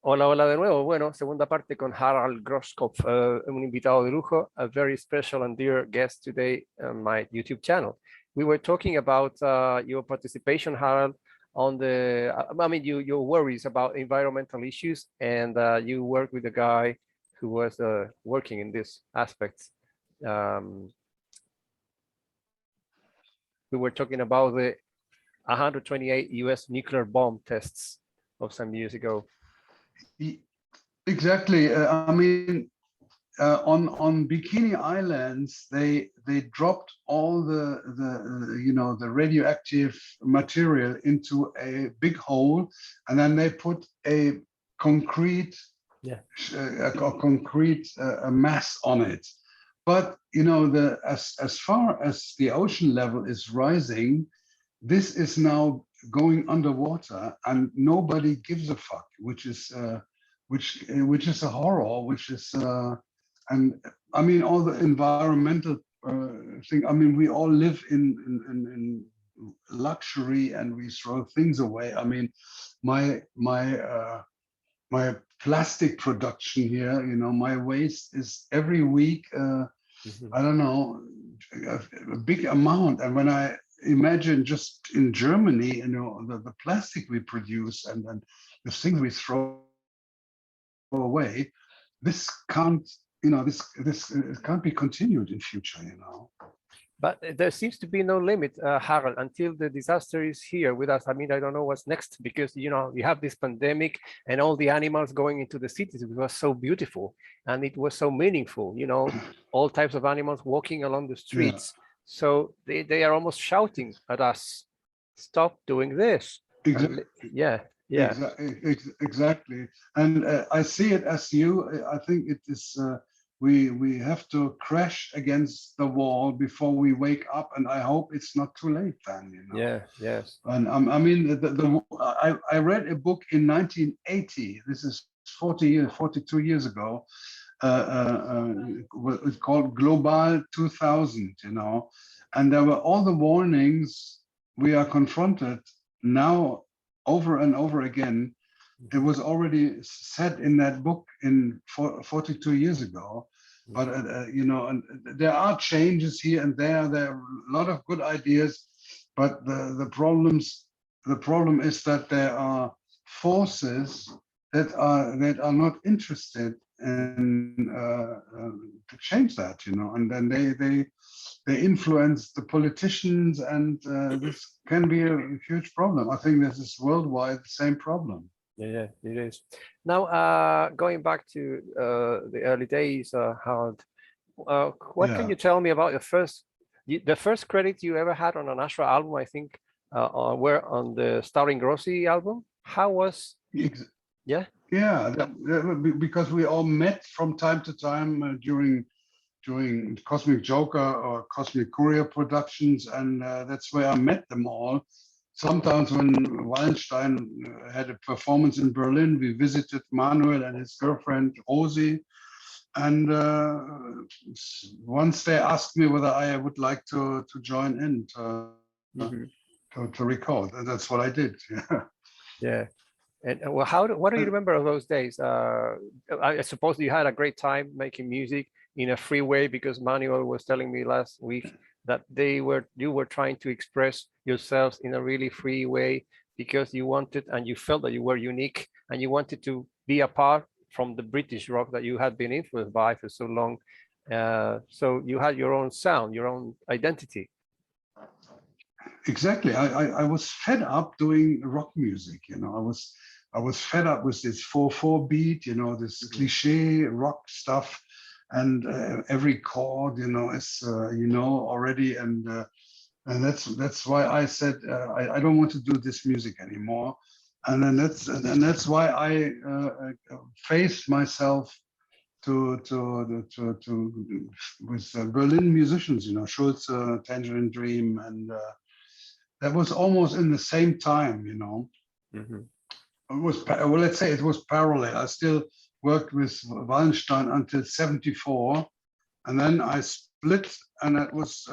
Hola, hola de nuevo. Bueno, segunda parte con Harald Grosskopf, un invitado de lujo, a very special and dear guest today on my YouTube channel. We were talking about your participation, Harald, on the, your worries about environmental issues, and you work with a guy who was working in these aspects. We were talking about the 128 US nuclear bomb tests of some years ago. Exactly. On Bikini Islands, they dropped all the radioactive material into a big hole, and then they put a concrete mass on it. But as far as the ocean level is rising, this is now going underwater, and nobody gives a fuck, which is a horror, which is and I mean all the environmental thing. I mean, we all live in luxury and we throw things away. I mean, my plastic production here, my waste is every week I don't know, a big amount. And when I imagine just in Germany, the plastic we produce and then the things we throw away, this can't, this can't be continued in future, But there seems to be no limit, Harald, until the disaster is here with us. I mean, I don't know what's next, because, you have this pandemic and all the animals going into the cities. It was so beautiful and it was so meaningful, all types of animals walking along the streets. Yeah. So they are almost shouting at us, stop doing this. Exactly. Yeah. Exactly. And I see it as you. I think it is, we have to crash against the wall before we wake up, and I hope it's not too late then. Yeah. Yes. And I mean, I read a book in 1980. This is 42 years ago. It's called Global 2000. And there were all the warnings we are confronted now over and over again. It was already said in that book 42 years ago, but and there are changes here and there. There are a lot of good ideas, but the problem is that there are forces that are not interested in to change that, and then they influence the politicians, and this can be a huge problem. I think this is worldwide the same problem. Yeah, it is. Now, going back to the early days, Harald, what can you tell me about the first credit you ever had on an Ashra album? I think were on the Starring Grossi album. How was? Yeah, because we all met from time to time during Cosmic Joker or Cosmic Courier productions, and that's where I met them all. Sometimes when Wallenstein had a performance in Berlin, we visited Manuel and his girlfriend, Rosie. And once they asked me whether I would like to join in to record. And that's what I did. Yeah. And well, what do you remember of those days? I suppose you had a great time making music in a free way, because Manuel was telling me last week that you were trying to express yourselves in a really free way, because you wanted and you felt that you were unique and you wanted to be apart from the British rock that you had been influenced by for so long. So you had your own sound, your own identity. Exactly. I was fed up doing rock music. I was fed up with this 4/4 beat, this cliche rock stuff. And every chord, is already, and that's why I said I don't want to do this music anymore, and then that's why I faced myself to with Berlin musicians, Schulze, Tangerine Dream, and that was almost in the same time, It was, well, let's say it was parallel. I still worked with Wallenstein until '74, and then I split, and that was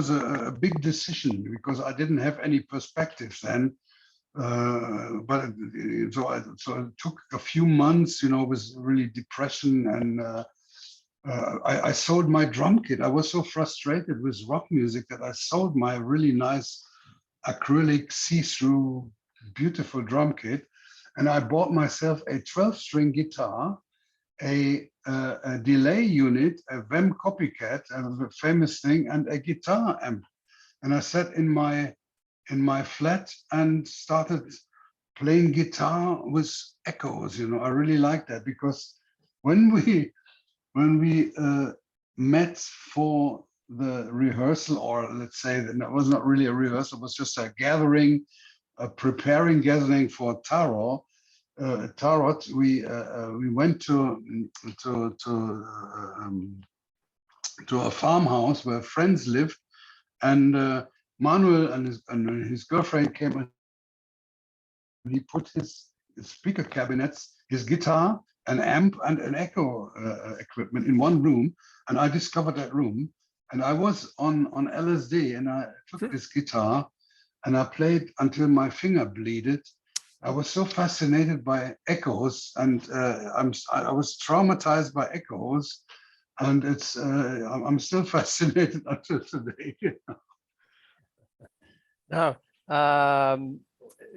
a big decision, because I didn't have any perspective then. But so it took a few months, you know, with really depression, and I sold my drum kit. I was so frustrated with rock music that I sold my really nice acrylic see-through beautiful drum kit, and I bought myself a 12-string guitar, a delay unit, a Vem copycat, a famous thing, and a guitar amp. And I sat in my flat and started playing guitar with echoes. You know, I really like that, because when we met for the rehearsal, or let's say that it was not really a rehearsal, it was just a gathering, a preparing gathering for Tarot. We went to a farmhouse where friends lived, and Manuel and his girlfriend came, and he put his speaker cabinets, his guitar, an amp, and an echo equipment in one room, and I discovered that room, and I was on LSD, and I took this guitar and I played until my finger bleeded. I was so fascinated by echoes, and I was traumatized by echoes, and I'm still fascinated until today. Now,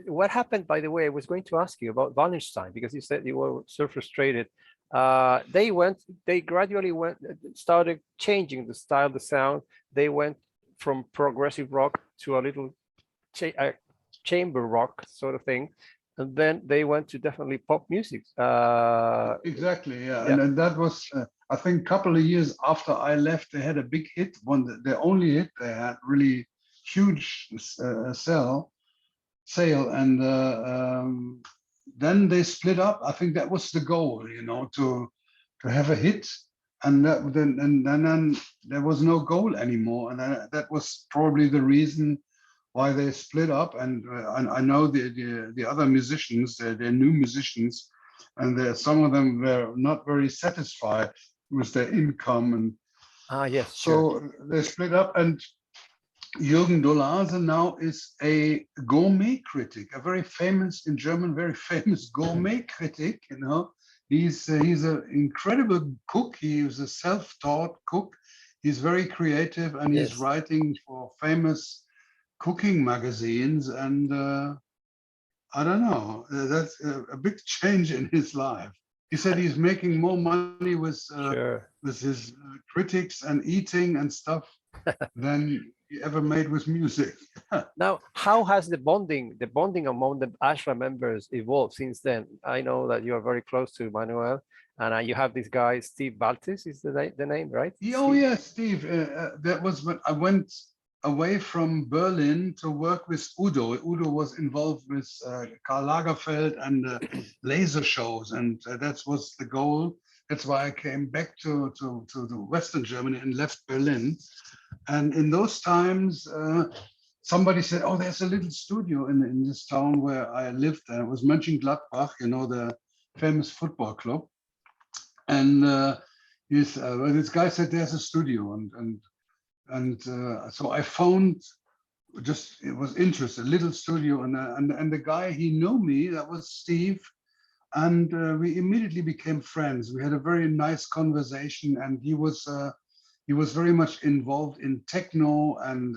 what happened, by the way, I was going to ask you about Wallenstein, because you said you were so frustrated. They gradually started changing the style, the sound. They went from progressive rock to a little chamber rock sort of thing. And then they went to definitely pop music. Exactly, yeah. And then that was, I think, a couple of years after I left, they had a big hit, the only hit they had, really huge sale, and then they split up. I think that was the goal, you know, to have a hit, and then there was no goal anymore, and that was probably the reason why they split up. And I know the other musicians, they're new musicians, and some of them were not very satisfied with their income, and yes, so sure. they split up. And Jürgen Dolase now is a gourmet critic, a very famous, in German, very famous gourmet critic. You know, he's an incredible cook. He is a self-taught cook. He's very creative, and he's writing for famous cooking magazines. And I don't know, that's a big change in his life. He said he's making more money with his critics and eating and stuff than he ever made with music. Now, how has the bonding among the Ashra members evolved since then? I know that you are very close to Manuel, and you have this guy, Steve Baltis, is the name, right? Oh, yes, Steve. That was when I went away from Berlin to work with Udo. Udo was involved with Karl Lagerfeld and laser shows, and that was the goal. That's why I came back to the Western Germany and left Berlin. And in those times, somebody said, "Oh, there's a little studio in this town where I lived." And it was Mönchengladbach, you know, the famous football club. And this guy said, "There's a studio," and so I found, it was interesting, a little studio, and the guy, he knew me. That was Steve, and we immediately became friends. We had a very nice conversation, and he was very much involved in techno and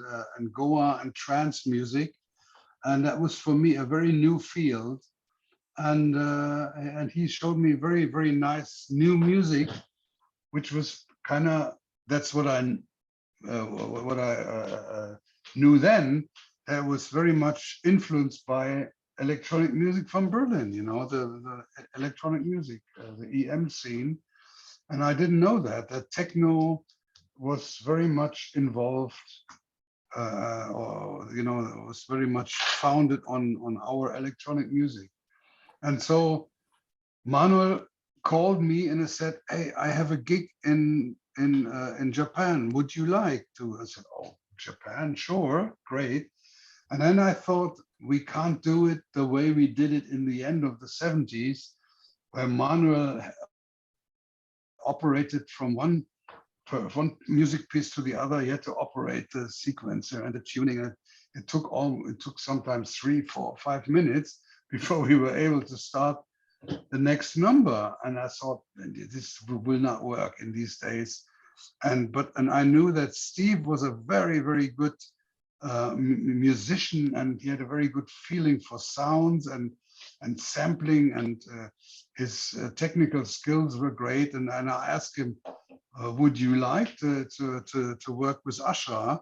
Goa and trance music, and that was for me a very new field. And he showed me very, very nice new music, which was kind of, that's what I knew then. That was very much influenced by electronic music from Berlin, you know, the electronic music, the EM scene. And I didn't know that techno was very much involved, or, you know, it was very much founded on our electronic music. And so Manuel called me and said, "Hey, I have a gig in Japan. Would you like to?" I said, "Oh, Japan, sure, great." And then I thought, we can't do it the way we did it in the end of the 70s, where Manuel operated from one music piece to the other. He had to operate the sequencer and the tuning. it took sometimes 3, 4, 5 minutes before we were able to start the next number. And I thought, this will not work in these days. And I knew that Steve was a very, very good musician, and he had a very good feeling for sounds and sampling, and his technical skills were great. And I asked him, would you like to work with Ashra?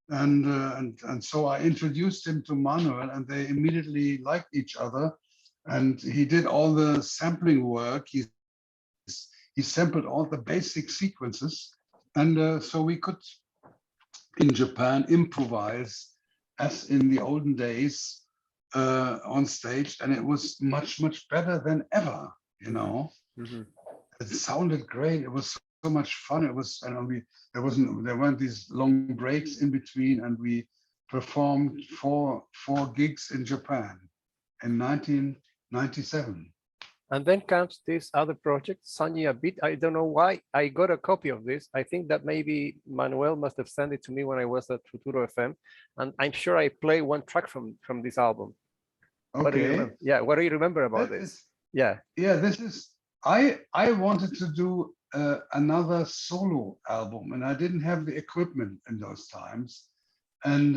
And so I introduced him to Manuel, and they immediately liked each other. And he did all the sampling work. He sampled all the basic sequences, and so we could, in Japan, improvise as in the olden days on stage, and it was much better than ever. You know, it sounded great. It was so much fun. It was, and there weren't these long breaks in between, and we performed four gigs in Japan in 1997. And then comes this other project, Sunya Beat. I don't know why I got a copy of this. I think that maybe Manuel must have sent it to me when I was at Futuro FM, and I'm sure I play one track from this album. Okay. What do you remember? Yeah, what do you remember about this? Yeah. This is, I wanted to do another solo album, and I didn't have the equipment in those times. And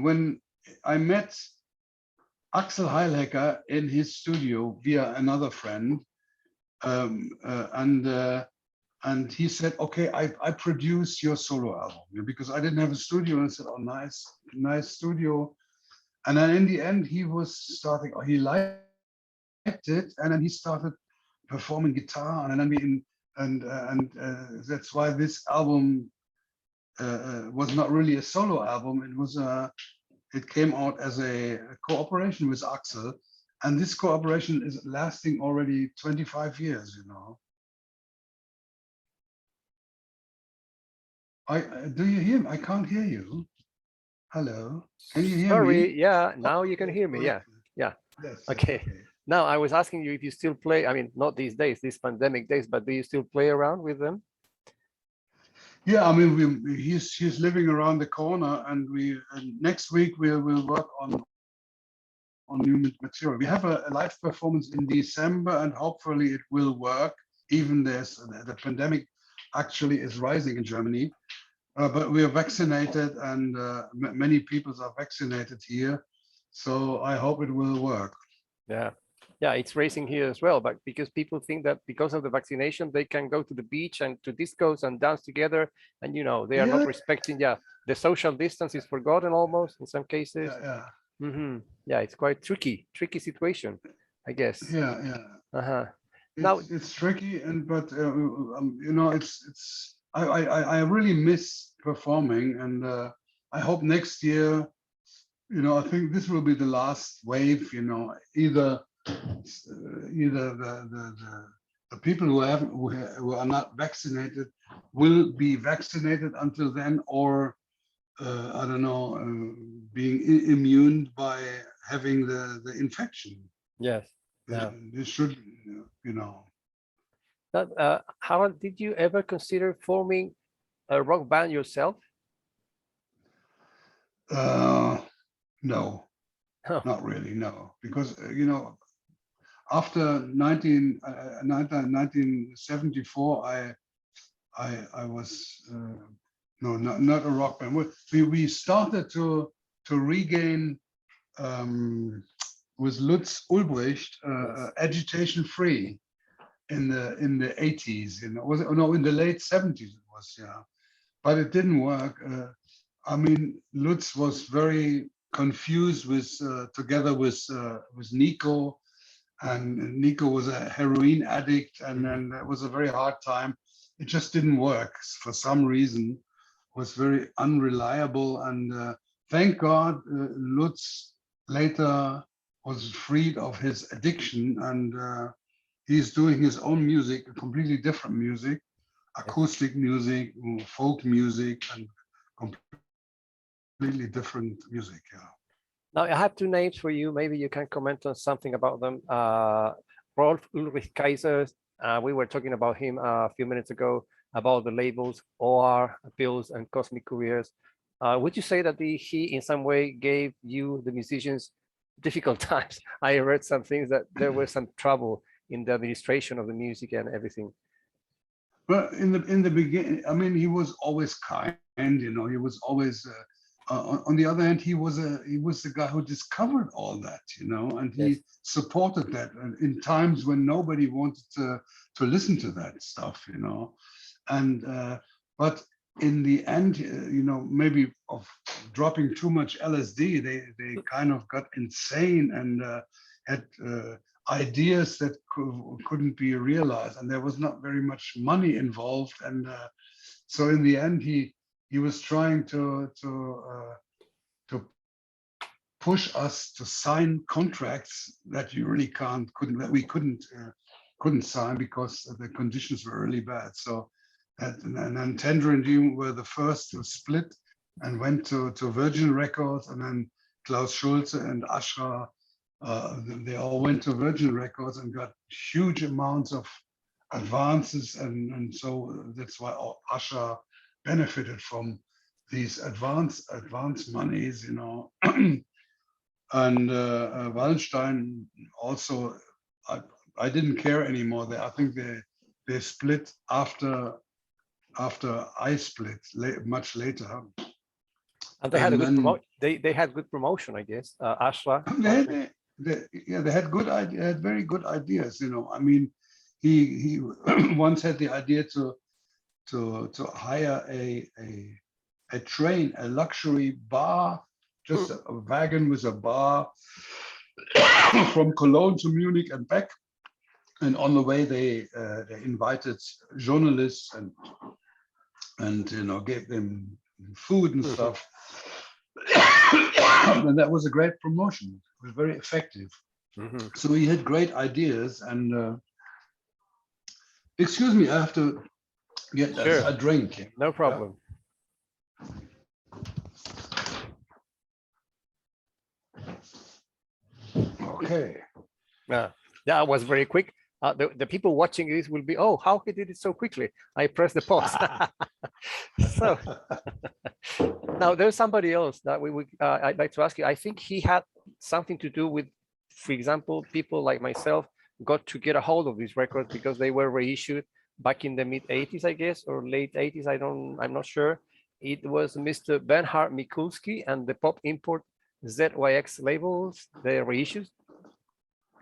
when I met Axel Heilhecker in his studio via another friend, and he said, okay, I produce your solo album, because I didn't have a studio. And I said, oh, nice studio. And then in the end, he liked it, and then he started performing guitar, and then that's why this album was not really a solo album. It came out as a cooperation with Axel, and this cooperation is lasting already 25 years, you know. Do you hear me? I can't hear you. Hello, can you hear me? Sorry, yeah, now you can hear me. Yeah. Yes, okay. Now I was asking you if you still play. I mean, not these days, these pandemic days, but do you still play around with them? Yeah, I mean, he's living around the corner, and next week we'll work on new material. We have a live performance in December, and hopefully it will work. Even the pandemic actually is rising in Germany, but we are vaccinated, and many people are vaccinated here, so I hope it will work. Yeah, it's racing here as well, but because people think that because of the vaccination, they can go to the beach and to discos and dance together, and they are not respecting. The social distance is forgotten almost in some cases. Yeah, it's quite tricky situation, I guess. Now it's tricky, but I really miss performing, and I hope next year, I think this will be the last wave. Either the people who are not vaccinated will be vaccinated until then, or I don't know, being immune by having the infection. Yes. This should, Harald, did you ever consider forming a rock band yourself? No, not really, no, because after 1974, I was no, not a rock band. We started to regain with Lutz Ulbrich agitation free in the 80s. In the late 70s it was, but it didn't work. I mean, Lutz was very confused together with Nico. And Nico was a heroin addict, and then it was a very hard time. It just didn't work for some reason. It was very unreliable, and thank God Lutz later was freed of his addiction, and he's doing his own music, completely different music, acoustic music, folk music, and completely different music. Now I have two names for you. Maybe you can comment on something about them. Rolf Ulrich Kaiser. We were talking about him a few minutes ago. about the labels OR, Pills, and Cosmic Couriers. Would you say that he in some way gave you, the musicians, difficult times? I read some things that there was some trouble in the administration of the music and everything. Well, in the beginning, I mean, he was always kind, you know, he was always, on the other hand, he was the guy who discovered all that, you know, and he Yes. supported that in times when nobody wanted to listen to that stuff, you know. And but in the end, you know, maybe of dropping too much LSD, they kind of got insane and had ideas that couldn't be realized, and there was not very much money involved. And so in the end, he was trying to push us to sign contracts that you really couldn't sign because the conditions were really bad. So and then Tender and Dream were the first to split and went to Virgin Records, and then Klaus Schulze and Ashra, they all went to Virgin Records and got huge amounts of advances, and so that's why Ashra benefited from these advance monies, you know. And Wallenstein also, I didn't care anymore. I think they split after I split much later. And they had a good they had good promotion, I guess. Ashra. They had good idea, had very good ideas, you know. I mean, he once had the idea to hire a train, a luxury bar, just a wagon with a bar from Cologne to Munich and back. And on the way, they invited journalists and you know, gave them food and stuff. And that was a great promotion. It was very effective. So he had great ideas. And excuse me, I have to get a drink. No problem. Okay. That was very quick. The people watching this will be, oh, how he did it so quickly? I pressed the pause. So now there's somebody else that I'd like to ask you. I think he had something to do with, for example, people like myself got to get a hold of these records because they were reissued back in the mid 80s, I guess, or late 80s. I'm not sure. It was Mr. Bernhard Mikulski and the Pop Import ZYX labels, the reissues.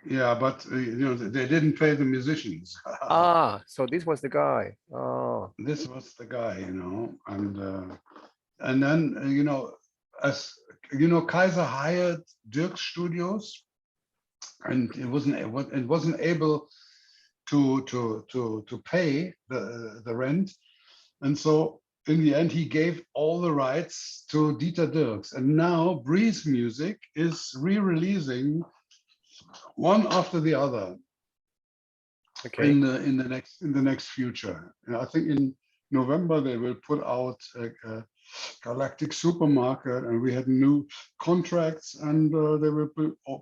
Yeah, but you know, they didn't pay the musicians. So this was the guy. Oh, this was the guy, you know, and then you know, as you know, Kaiser hired Dirk's studios, and it wasn't able to pay the rent, and so in the end he gave all the rights to Dieter Dirks, and now Breeze Music is re-releasing one after the other. Okay. In the next future. And I think in November they will put out a Galactic Supermarket, and we had new contracts, and they will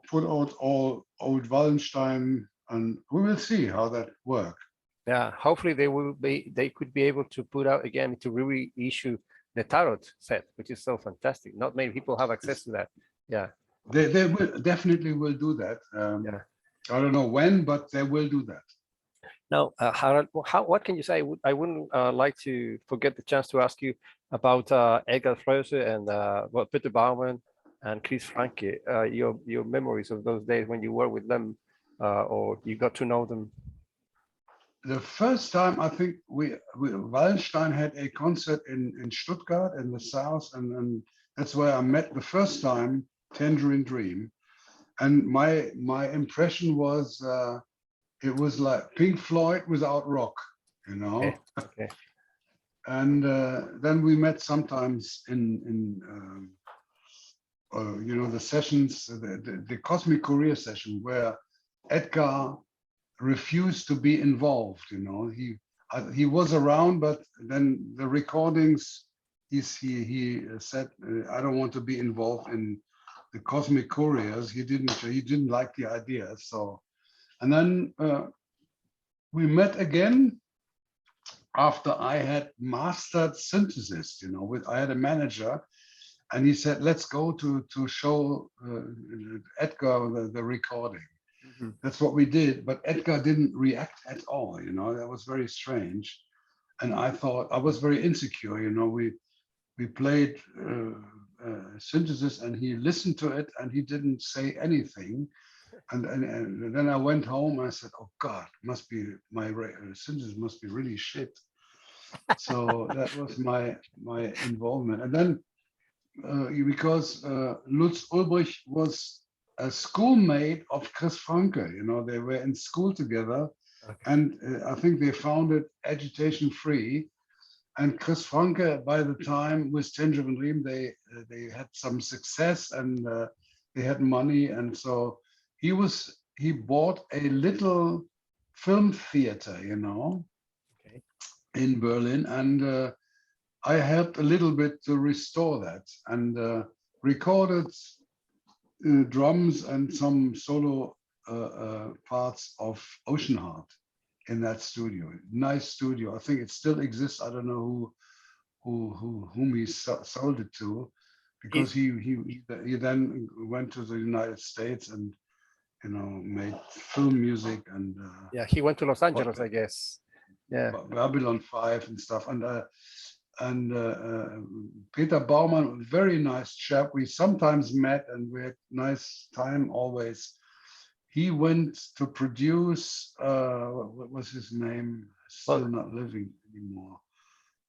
put out all old Wallenstein, and we will see how that works. Yeah, hopefully they could be able to put out again, to reissue the Tarot set, which is so fantastic. Not many people have access to that. Yeah. They will definitely will do that. I don't know when, but they will do that. Now, Harald, what can you say? I wouldn't like to forget the chance to ask you about Edgar Froese and Peter Baumann and Chris Franke, your memories of those days when you were with them, or you got to know them. The first time, I think Wallenstein had a concert in Stuttgart in the south, and that's where I met the first time Tangerine Dream, and my impression was it was like Pink Floyd without rock, you know. Okay. And then we met sometimes in you know, the sessions, the Cosmic Courier session, where Edgar refused to be involved. You know, he was around, but then the recordings, he said, I don't want to be involved in the Cosmic Couriers. He didn't like the idea. So, and then we met again after I had mastered synthesis, I had a manager, and he said, let's go to show Edgar the recording. Mhm. That's what we did, but Edgar didn't react at all, that was very strange. And I thought, I was very insecure, we played synthesis, and he listened to it and he didn't say anything. And then I went home, I said, oh God, must be my synthesis must be really shit. So that was my involvement. And then because Lutz Ulbrich was a schoolmate of Chris Franke, they were in school together. Okay. And I think they founded Agitation Free. And Chris Franke, by the time with Tangerine Dream, they had some success, and they had money. And so he bought a little film theater, Okay. in Berlin. And I helped a little bit to restore that, and recorded drums and some solo parts of Ocean Heart in that studio. Nice studio. I think it still exists. I don't know whom he sold it to, because he then went to the United States and made film music and Yeah, he went to Los Angeles, I guess. Yeah. Babylon 5 and stuff. And Peter Baumann, very nice chap. We sometimes met and we had nice time always. He went to produce, what was his name? Still not living anymore.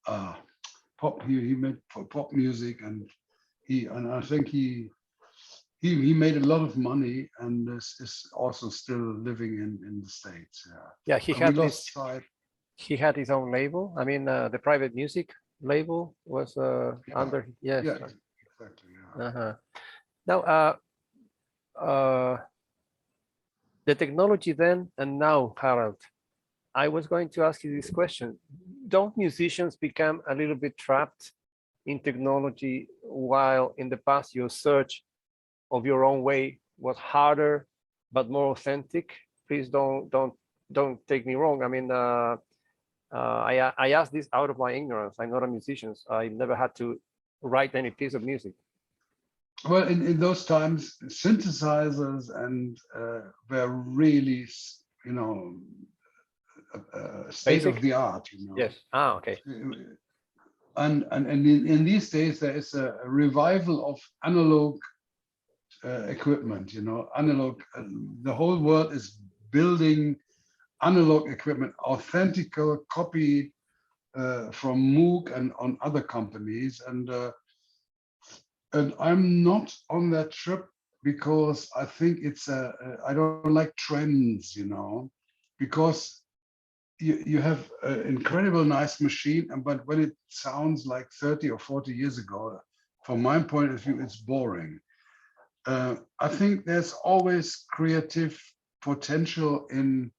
Pop. He made pop music, and I think he made a lot of money, and is also still living in the States. Yeah, Sight. He had his own label. I mean, the private music label was under. Yes. Yeah, exactly. Yeah. Now, the technology then and now, Harald, I was going to ask you this question. Don't musicians become a little bit trapped in technology, while in the past your search of your own way was harder but more authentic? Please don't take me wrong. I mean, I ask this out of my ignorance. I'm not a musician. So I never had to write any piece of music. Well, in those times, synthesizers and were really, state of the art. Yes. Ah, okay. And in these days, there is a revival of analog equipment. Analog. The whole world is building analog equipment, authentical, copied from Moog and on other companies. And I'm not on that trip, because I think it's I don't like trends, because you have an incredible nice machine, but when it sounds like 30 or 40 years ago, from my point of view, it's boring. I think there's always creative potential in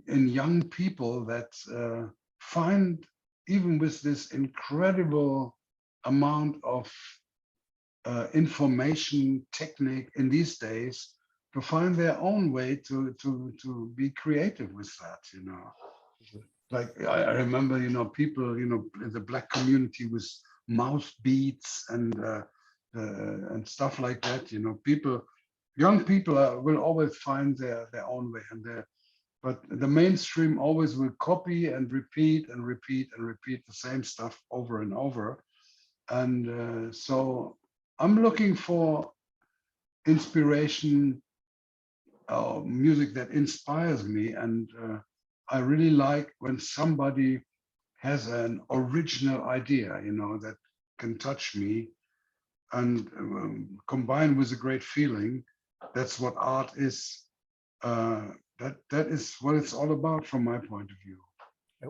young people that find, even with this incredible amount of information technique in these days, to find their own way to be creative with that. Like I remember, people, in the Black community with mouth beats and stuff like that. Young people will always find their own way, but the mainstream always will copy and repeat and repeat and repeat the same stuff over and over. And so I'm looking for inspiration, music that inspires me. And I really like when somebody has an original idea, that can touch me, and combined with a great feeling. That's what art is. That is what it's all about from my point of view.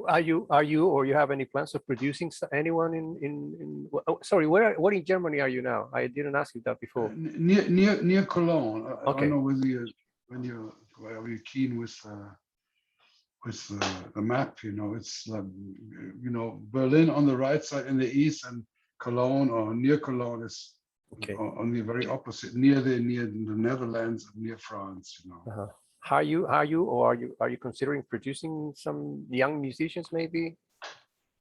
Are you or you have any plans of producing anyone in oh, sorry, where in Germany are you now? I didn't ask you that before. Near Cologne. I Okay. don't know whether you're keen with the map. It's Berlin on the right side in the east, and Cologne or near Cologne is on the very opposite, near the Netherlands and near France. Are you considering producing some young musicians maybe?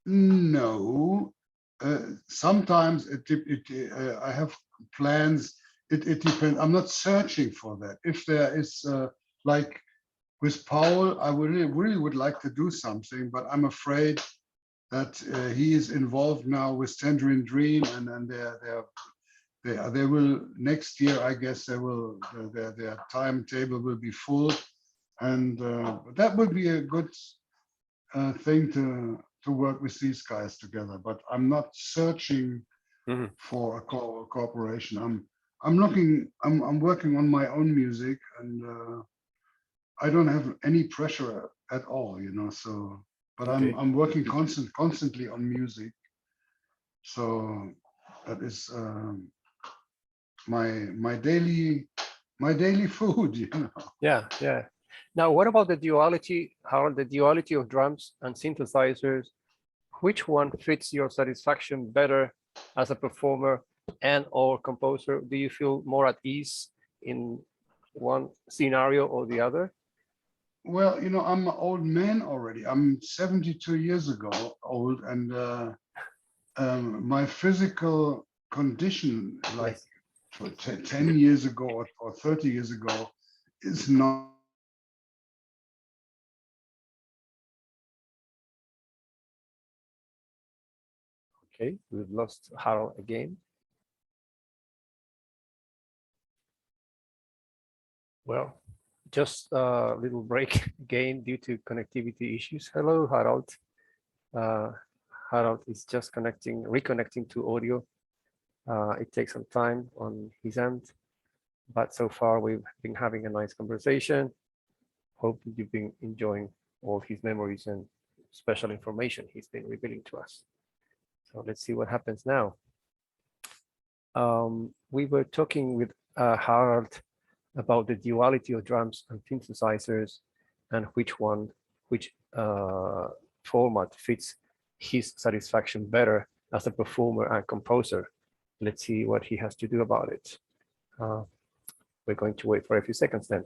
No, sometimes I have plans. It depends. I'm not searching for that. If there is like with Paul, I really would like to do something, but I'm afraid that he is involved now with Tangerine Dream, and they will next year. I guess their timetable will be full, and that would be a good thing to work with these guys together. But I'm not searching Mhm. for a cooperation. I'm working on my own music, and I don't have any pressure at all, you know. So, but Okay. I'm working constantly on music. So that is my daily food, you know. Yeah, yeah. Now, what about the duality, Harold, the duality of drums and synthesizers? Which one fits your satisfaction better as a performer and or composer? Do you feel more at ease in one scenario or the other? Well, you know, I'm an old man already. I'm 72 years old, and my physical condition, like Yes. for 10 years ago or 30 years ago, is not. Okay, we've lost Harold again. Well, just a little break again due to connectivity issues. Hello, Harold. Uh, Harold is just reconnecting to audio. It takes some time on his end, but so far we've been having a nice conversation. Hope you've been enjoying all his memories and special information he's been revealing to us. So let's see what happens now. We were talking with Harald about the duality of drums and synthesizers and which format fits his satisfaction better as a performer and composer. Let's see what he has to do about it. We're going to wait for a few seconds then.